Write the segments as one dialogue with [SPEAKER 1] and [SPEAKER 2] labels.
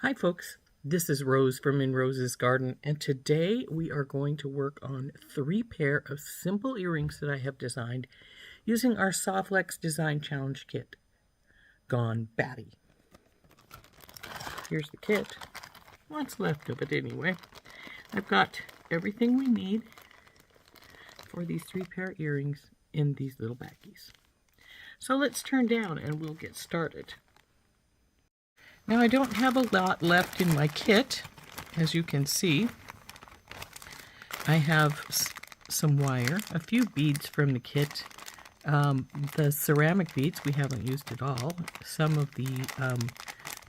[SPEAKER 1] Hi folks, this is Rose from In Rose's Garden, and today we are going to work on 3 pair of simple earrings that I have designed using our SoftFlex Design Challenge kit, gone Batty. Here's the kit, what's left of it anyway. I've got everything we need for these 3 pair of earrings in these little baggies. So let's turn down and we'll get started. Now I don't have a lot left in my kit, as you can see. I have some wire, a few beads from the kit. The ceramic beads we haven't used at all, some of the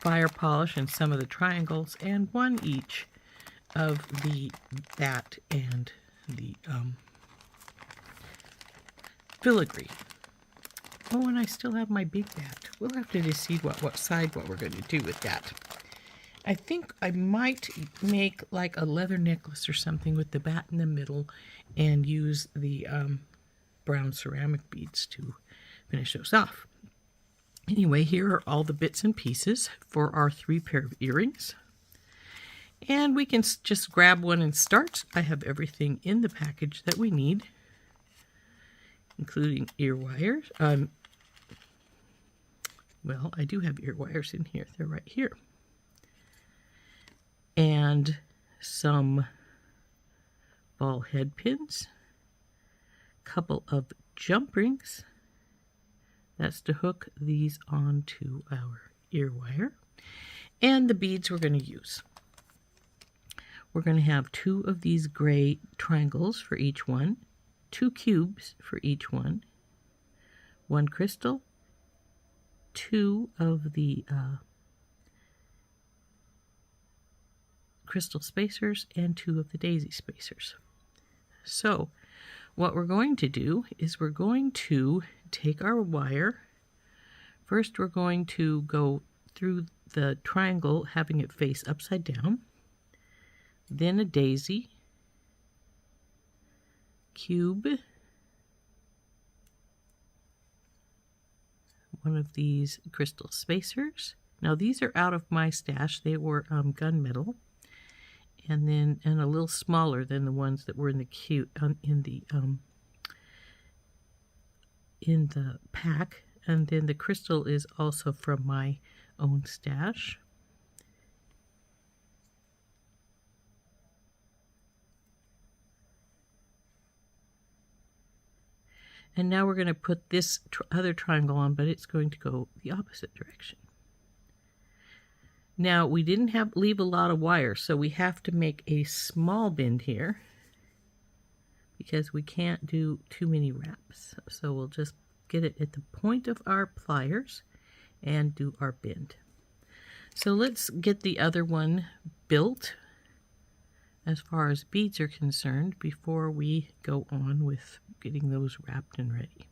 [SPEAKER 1] fire polish and some of the triangles, and one each of the bat and the filigree. Oh, and I still have my big bat. We'll have to decide what we're going to do with that. I think I might make like a leather necklace or something with the bat in the middle and use the brown ceramic beads to finish those off. Anyway, here are all the bits and pieces for our 3 pair of earrings. And we can just grab one and start. I have everything in the package that we need, including ear wires. Well, I do have ear wires in here. They're right here. And some ball head pins, a couple of jump rings. That's to hook these onto our ear wire. And the beads we're going to use. We're going to have 2 of these gray triangles for each one, 2 cubes for each one, 1 crystal, 2 of the crystal spacers, and 2 of the daisy spacers. So what we're going to do is we're going to take our wire. First we're going to go through the triangle, having it face upside down, then a daisy, cube, one of these crystal spacers. Now these are out of my stash. They were gunmetal, and a little smaller than the ones that were in the pack. And then the crystal is also from my own stash. And now we're going to put this other triangle on, but it's going to go the opposite direction. Now, we didn't leave a lot of wire, so we have to make a small bend here because we can't do too many wraps. So we'll just get it at the point of our pliers and do our bend. So let's get the other one built as far as beads are concerned before we go on with getting those wrapped and ready.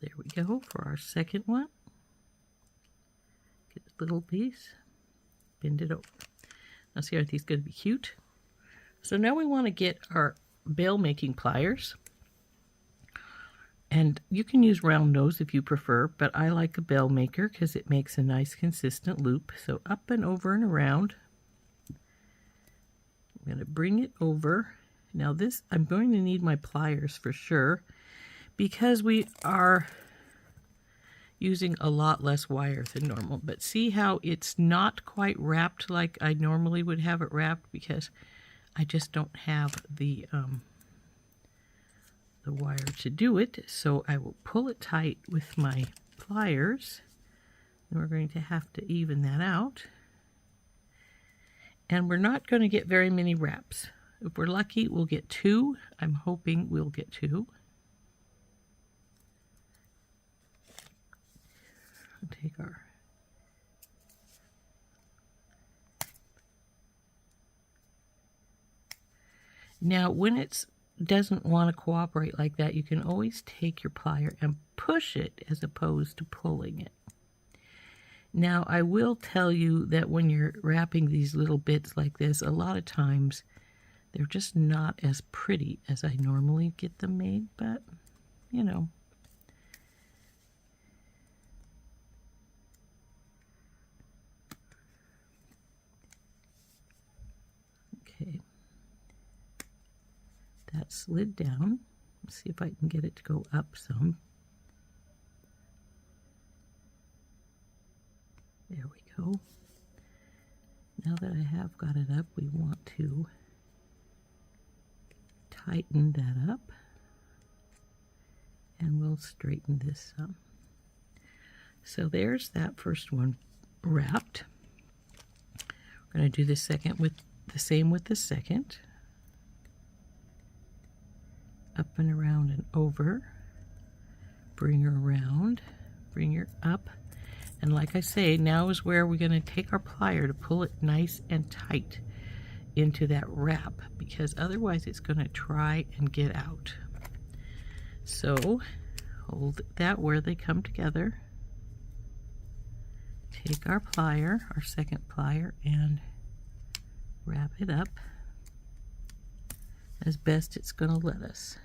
[SPEAKER 1] There we go for our second one. Get a little piece, bend it over. Now see, aren't these going to be cute? So now we want to get our bail making pliers. And you can use round nose if you prefer, but I like a bail maker because it makes a nice consistent loop. So up and over and around. I'm going to bring it over. Now this, I'm going to need my pliers for sure, because we are using a lot less wire than normal. But see how it's not quite wrapped like I normally would have it wrapped, because I just don't have the wire to do it. So I will pull it tight with my pliers, and we're going to have to even that out. And we're not going to get very many wraps. If we're lucky, we'll get 2. I'm hoping we'll get 2. Take our Now, when it's doesn't want to cooperate like that, you can always take your plier and push it as opposed to pulling it. Now, I will tell you that when you're wrapping these little bits like this, a lot of times they're just not as pretty as I normally get them made, but, you know. Okay. That slid down. Let's see if I can get it to go up some. There we go. Now that I have got it up, we want to tighten that up, and we'll straighten this some. So there's that first one wrapped. We're going to do the second with the same with the second. Up and around and over. Bring her around, bring her up. And like I say, now is where we're going to take our plier to pull it nice and tight into that wrap, because otherwise it's going to try and get out. So hold that where they come together. Take our plier, our second plier, and wrap it up as best it's going to let us.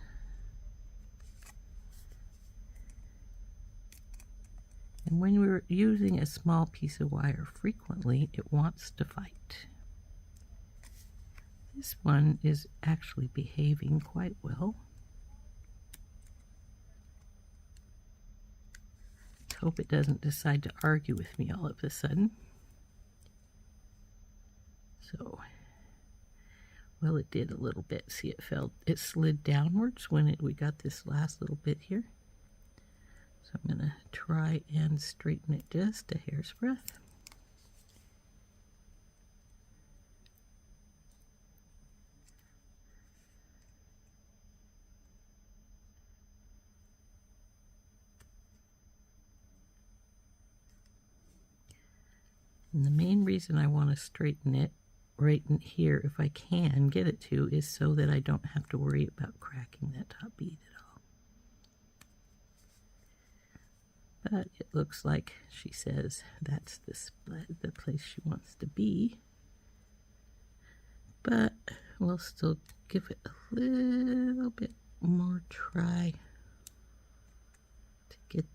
[SPEAKER 1] And when we're using a small piece of wire frequently, it wants to fight. This one is actually behaving quite well. Let's hope it doesn't decide to argue with me all of a sudden. So, well, it did a little bit. See, it slid downwards when we got this last little bit here. So I'm going to try and straighten it just a hair's breadth. And the main reason I want to straighten it right in here, if I can get it to, is so that I don't have to worry about cracking that top bead at all. But it looks like she says that's the place she wants to be. But we'll still give it a little bit more try to get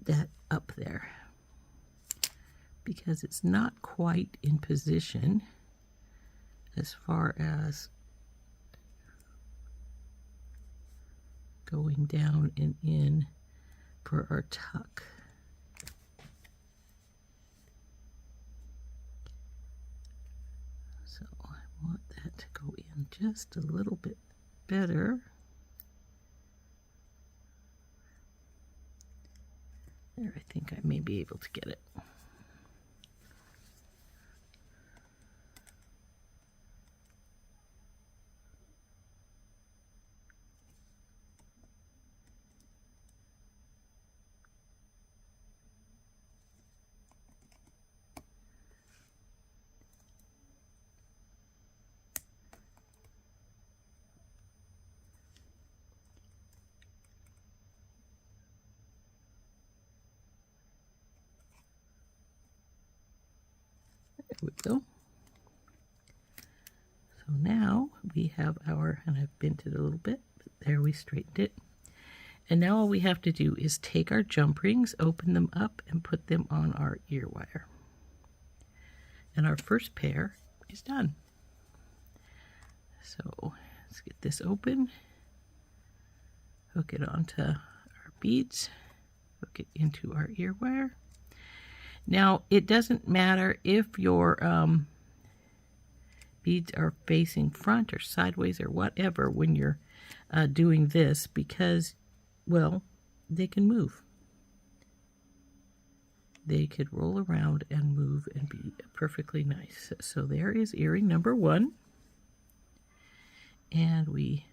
[SPEAKER 1] that up there, because it's not quite in position as far as going down and in for our tuck. So I want that to go in just a little bit better. There, I think I may be able to get it. There we go. So now we have our, and I've bent it a little bit, but there we straightened it. And now all we have to do is take our jump rings, open them up, and put them on our ear wire. And our first pair is done. So let's get this open, hook it onto our beads, hook it into our ear wire. Now, it doesn't matter if your beads are facing front or sideways or whatever when you're doing this, because, well, they can move. They could roll around and move and be perfectly nice. So there is earring number one. And we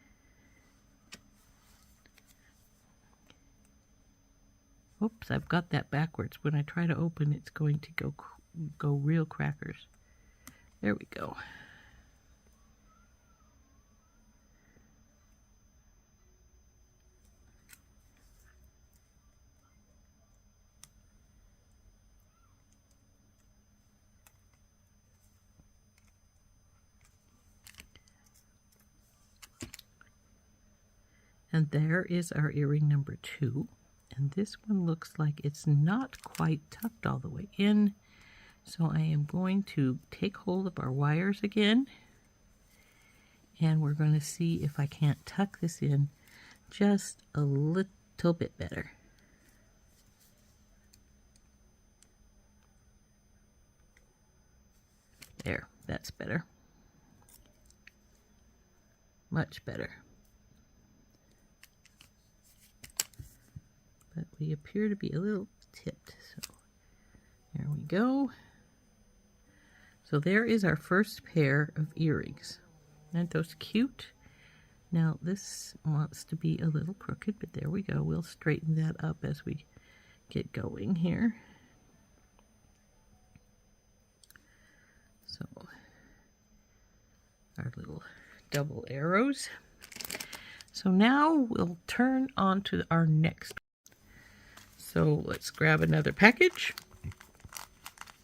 [SPEAKER 1] oops, I've got that backwards. When I try to open, it's going to go real crackers. There we go. And there is our earring number 2. And this one looks like it's not quite tucked all the way in. So I am going to take hold of our wires again. And we're going to see if I can't tuck this in just a little bit better. There, that's better. Much better. But we appear to be a little tipped, so there we go. So there is our first pair of earrings. Aren't those cute? Now this wants to be a little crooked, but there we go. We'll straighten that up as we get going here. So our little double arrows. So now we'll turn on to our next. So let's grab another package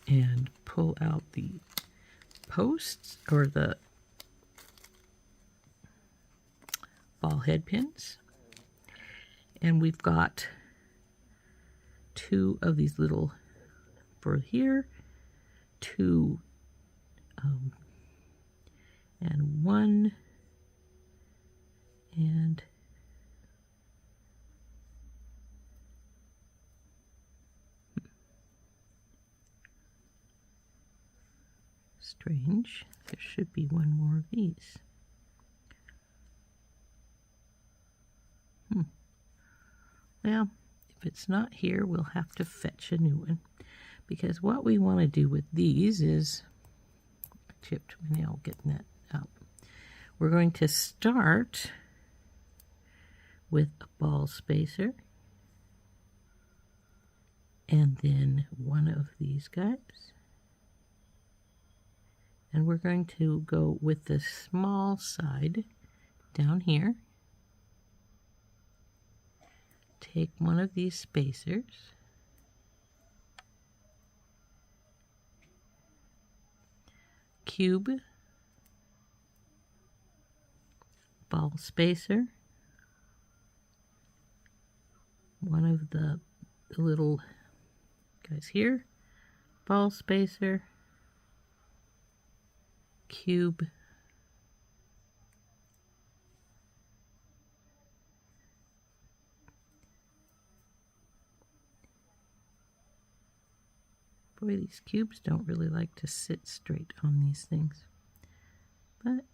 [SPEAKER 1] and pull out the posts or the ball head pins. And we've got 2 of these little for here, 2 and 1 and strange, there should be 1 more of these. Well, if it's not here, we'll have to fetch a new one, because what we want to do with these is, I chipped my nail getting that out. We're going to start with a ball spacer and then 1 of these guys. And we're going to go with the small side down here. Take 1 of these spacers. Cube. Ball spacer. 1 of the little guys here. Ball spacer. Cube. Boy, these cubes don't really like to sit straight on these things. But,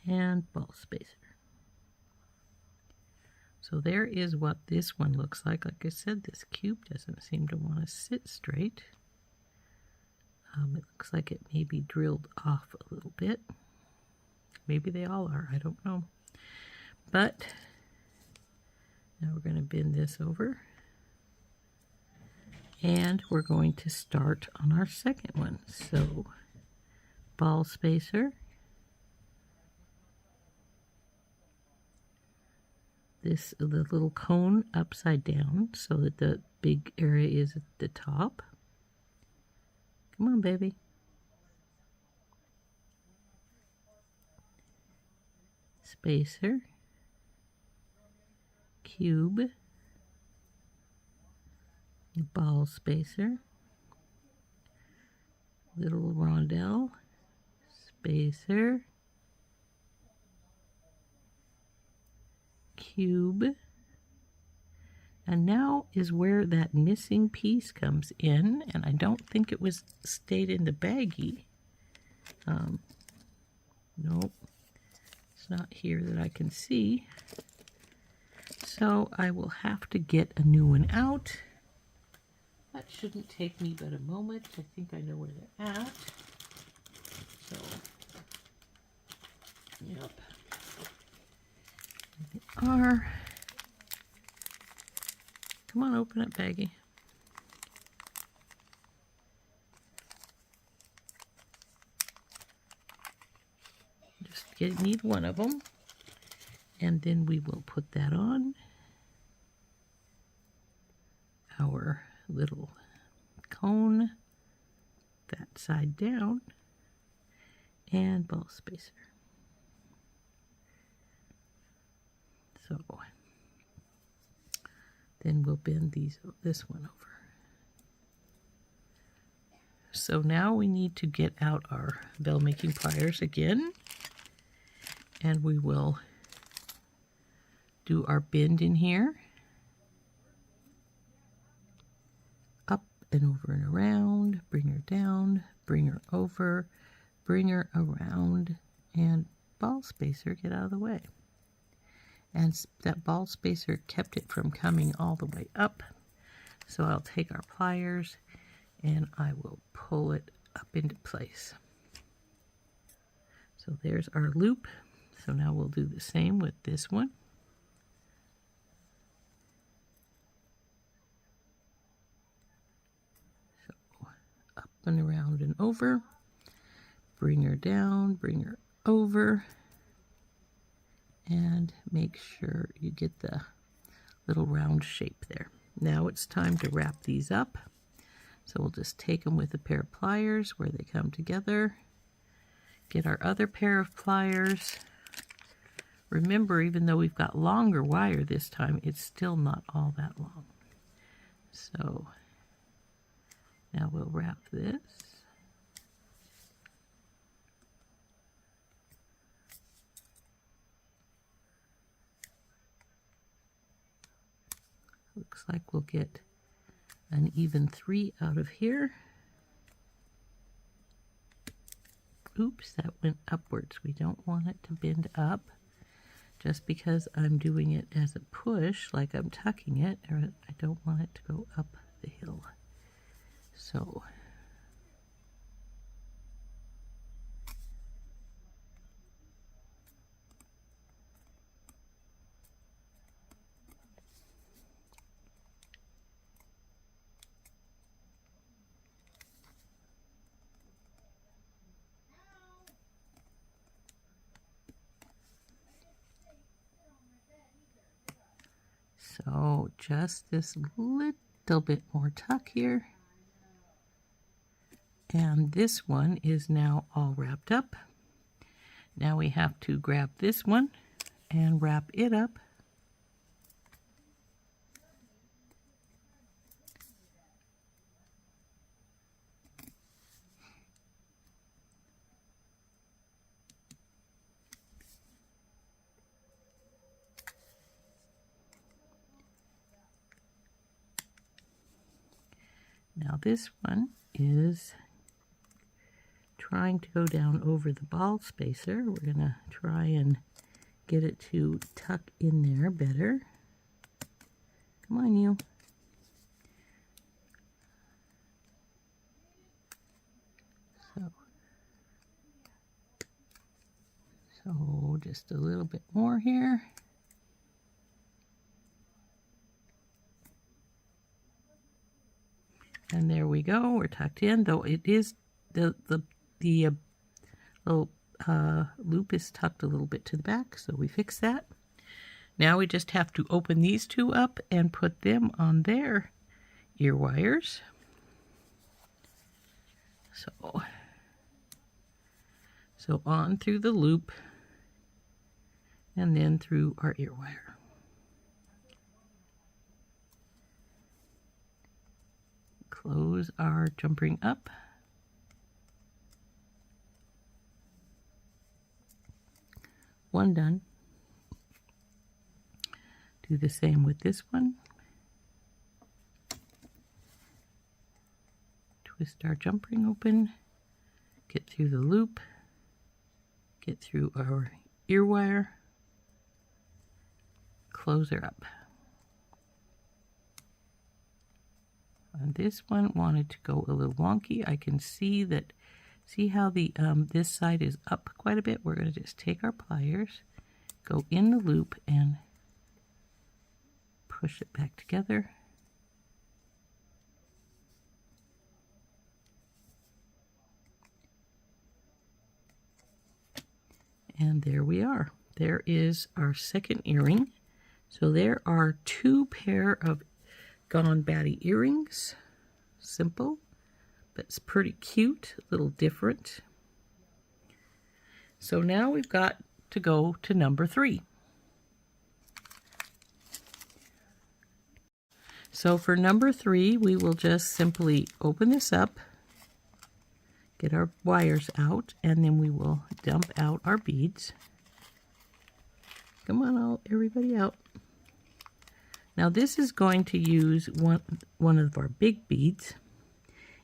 [SPEAKER 1] and ball spacer. So there is what this one looks like. Like I said, this cube doesn't seem to want to sit straight. It looks like it may be drilled off a little bit. Maybe they all are, I don't know. But now we're going to bend this over. And we're going to start on our second one. So, ball spacer. The little cone upside down so that the big area is at the top. Come on, baby. Spacer. Cube. Ball spacer. Little rondelle. Spacer. Cube. And now is where that missing piece comes in, and I don't think it was stayed in the baggie. Nope, it's not here that I can see. So I will have to get a new one out. That shouldn't take me but a moment. I think I know where they're at. So, yep. They are. Come on, open up, baggie. Just need 1 of them. And then we will put that on our little cone, that side down, and ball spacer. So then we'll bend this one over. So now we need to get out our bell making pliers again, and we will do our bend in here, up and over and around, bring her down, bring her over, bring her around, and ball spacer, get out of the way. And that ball spacer kept it from coming all the way up. So I'll take our pliers and I will pull it up into place. So there's our loop. So now we'll do the same with this one. So up and around and over. Bring her down, bring her over, and make sure you get the little round shape there. Now it's time to wrap these up. So we'll just take them with a pair of pliers where they come together. Get our other pair of pliers. Remember, even though we've got longer wire this time, it's still not all that long. So now we'll wrap this. Looks like we'll get an even 3 out of here. Oops, that went upwards. We don't want it to bend up. Just because I'm doing it as a push, like I'm tucking it, I don't want it to go up the hill. So just this little bit more tuck here. And this one is now all wrapped up. Now we have to grab this one and wrap it up. Now this one is trying to go down over the ball spacer. We're going to try and get it to tuck in there better. Come on, you. So just a little bit more here. And there we go, we're tucked in, though it is, the little loop is tucked a little bit to the back, so we fix that. Now we just have to open these two up and put them on their ear wires. So on through the loop and then through our ear wire. Close our jump ring up. One done. Do the same with this one. Twist our jump ring open. Get through the loop. Get through our ear wire. Close her up. And this one wanted to go a little wonky. I can see that, see how the this side is up quite a bit. We're going to just take our pliers, go in the loop and push it back together. And there we are. There is our second earring. So there are 2 pair of Gone Batty earrings. Simple, but it's pretty cute, a little different. So now we've got to go to number 3. So for number 3, we will just simply open this up, get our wires out, and then we will dump out our beads. Come on, everybody out. Now this is going to use one of our big beads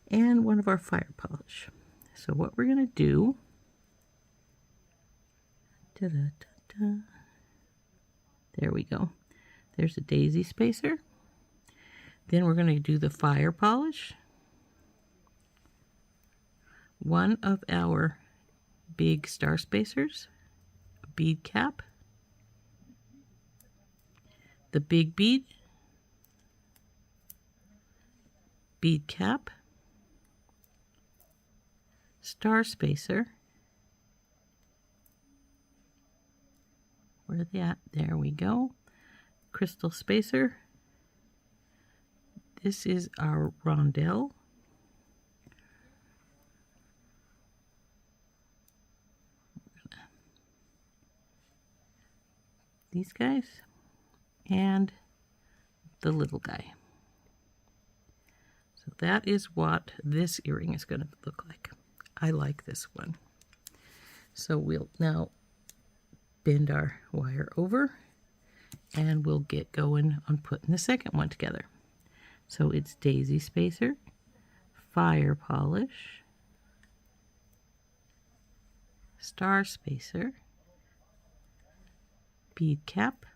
[SPEAKER 1] and one of our fire polish. So what we're going to do, there we go. There's a daisy spacer. Then we're going to do the fire polish, one of our big star spacers, a bead cap, the big bead, bead cap, star spacer. Where are they at? There we go. Crystal spacer. This is our rondelle. These guys and the little guy. So that is what this earring is going to look like. I like this one. So we'll now bend our wire over and we'll get going on putting the second one together. So it's daisy spacer, fire polish, star spacer, bead cap,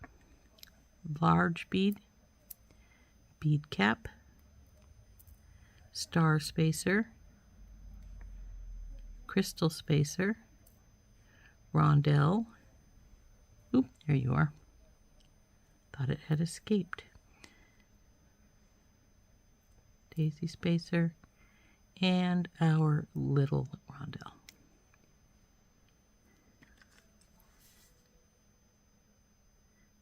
[SPEAKER 1] large bead, bead cap, star spacer, crystal spacer, rondelle. Oop, there you are. Thought it had escaped. Daisy spacer, and our little rondelle.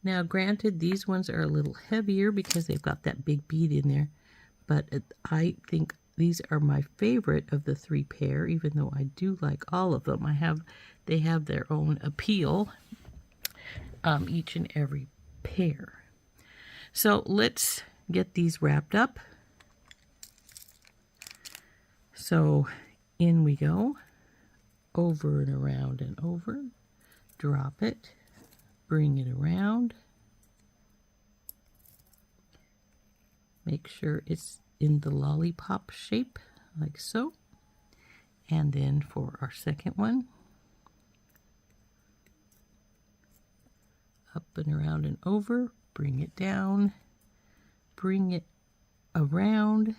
[SPEAKER 1] Now granted, these ones are a little heavier because they've got that big bead in there, but I think these are my favorite of the 3 pair, even though I do like all of them. They have their own appeal, each and every pair. So let's get these wrapped up. So in we go, over and around and over, drop it, bring it around, make sure it's in the lollipop shape, like so, and then for our second one, up and around and over, bring it down, bring it around,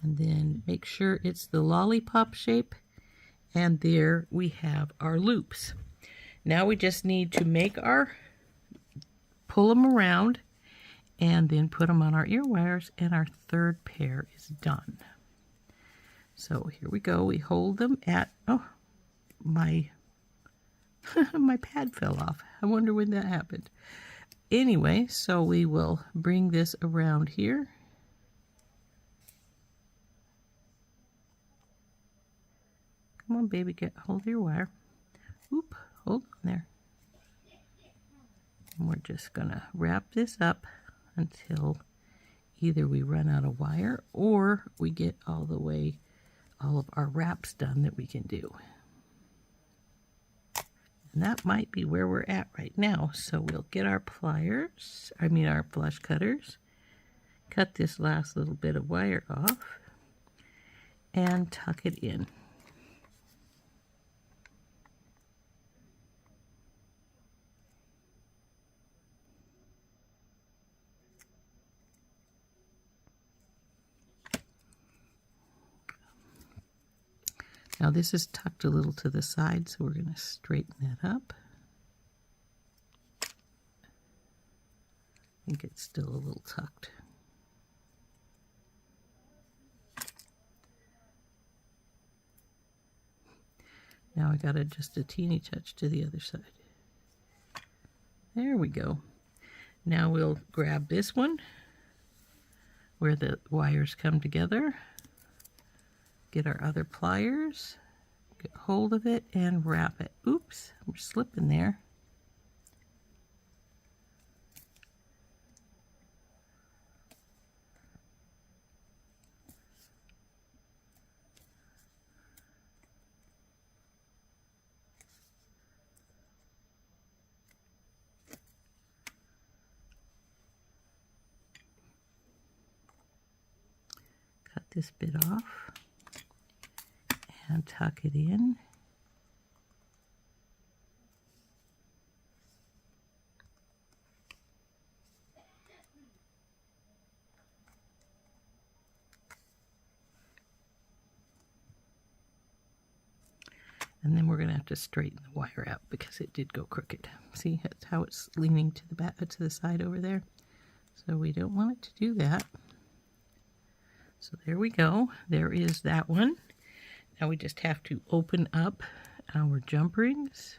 [SPEAKER 1] and then make sure it's the lollipop shape, and there we have our loops. Now we just need to pull them around and then put them on our ear wires, and our third pair is done. So here we go. We hold them at, oh, my my pad fell off. I wonder when that happened. Anyway, so we will bring this around here. Come on, baby, hold your wire. Oop, hold on there. And we're just gonna wrap this up until either we run out of wire or we get all of our wraps done that we can do. And that might be where we're at right now. So we'll get our our flush cutters, cut this last little bit of wire off, and tuck it in. Now this is tucked a little to the side, so we're going to straighten that up. I think it's still a little tucked. Now I got just a teeny touch to the other side. There we go. Now we'll grab this one where the wires come together. Get our other pliers, get hold of it, and wrap it. Oops, we're slipping there. this bit off and tuck it in. And then we're going to have to straighten the wire out because it did go crooked. See, that's how it's leaning to the back, to the side over there. So we don't want it to do that. So there we go. There is that one. Now we just have to open up our jump rings.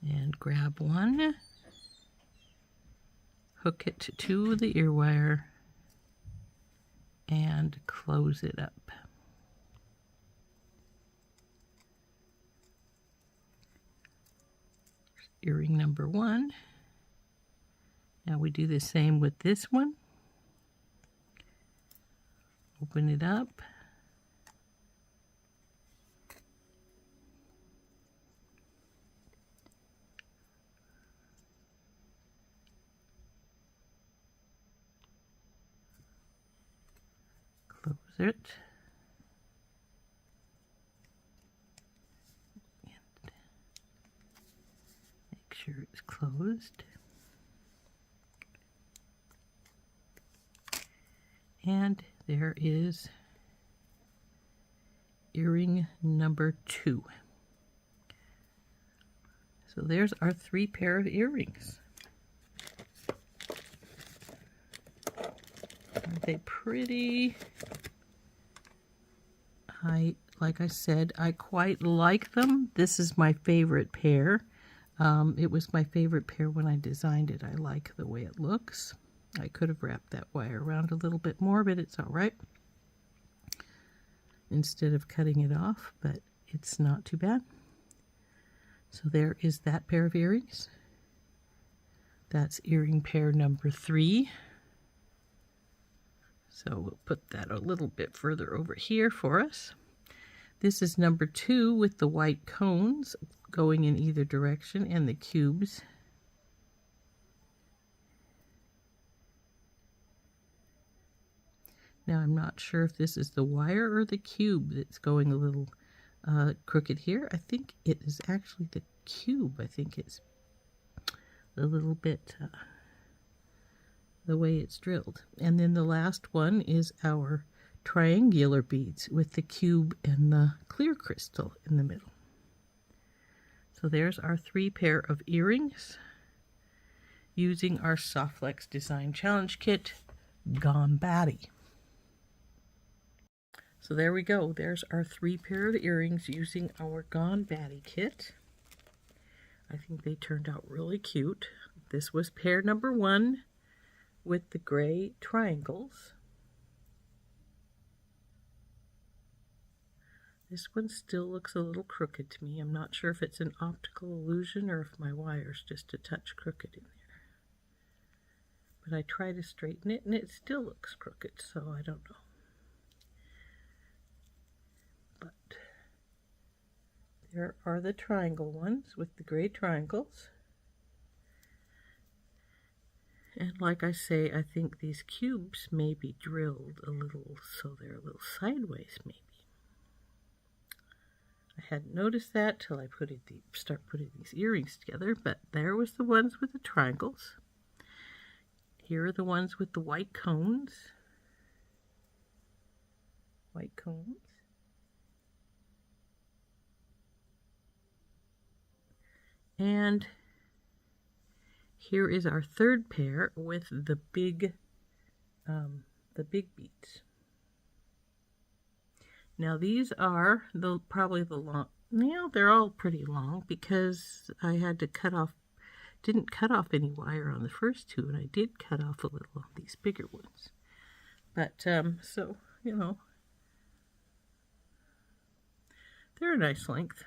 [SPEAKER 1] And grab one. Hook it to the ear wire and close it up. Earring number one. Now we do the same with this one. Open it up. Close it. And make sure it's closed. And there is earring number 2. So there's our 3 pair of earrings. Aren't they pretty? Like I said, I quite like them. This is my favorite pair. It was my favorite pair when I designed it. I like the way it looks. I could have wrapped that wire around a little bit more, but it's all right. Instead of cutting it off, but it's not too bad. So there is that pair of earrings. That's earring pair number 3. So we'll put that a little bit further over here for us. This is number 2 with the white cones going in either direction and the cubes. Now I'm not sure if this is the wire or the cube that's going a little crooked here. I think it is actually the cube. I think it's a little bit the way it's drilled. And then the last one is our triangular beads with the cube and the clear crystal in the middle. So there's our 3 pair of earrings using our SoftFlex Design Challenge Kit, Gone Batty. So there we go. There's our 3 pair of earrings using our Gone Batty kit. I think they turned out really cute. This was pair number 1 with the gray triangles. This one still looks a little crooked to me. I'm not sure if it's an optical illusion or if my wire's just a touch crooked in there. But I try to straighten it and it still looks crooked, so I don't know. But there are the triangle ones with the gray triangles. And like I say, I think these cubes may be drilled a little, so they're a little sideways maybe. I hadn't noticed that till I start putting these earrings together, but there was the ones with the triangles. Here are the ones with the white cones. White cones. And here is our 3rd pair with the big beads. Now these are probably the long. They're all pretty long because I had to didn't cut off any wire on the first 2, and I did cut off a little on these bigger ones. But so they're a nice length.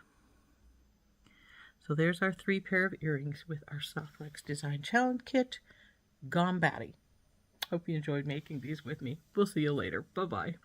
[SPEAKER 1] So there's our 3 pair of earrings with our SoftFlex Design Challenge Kit, Gone Batty. Hope you enjoyed making these with me. We'll see you later. Bye-bye.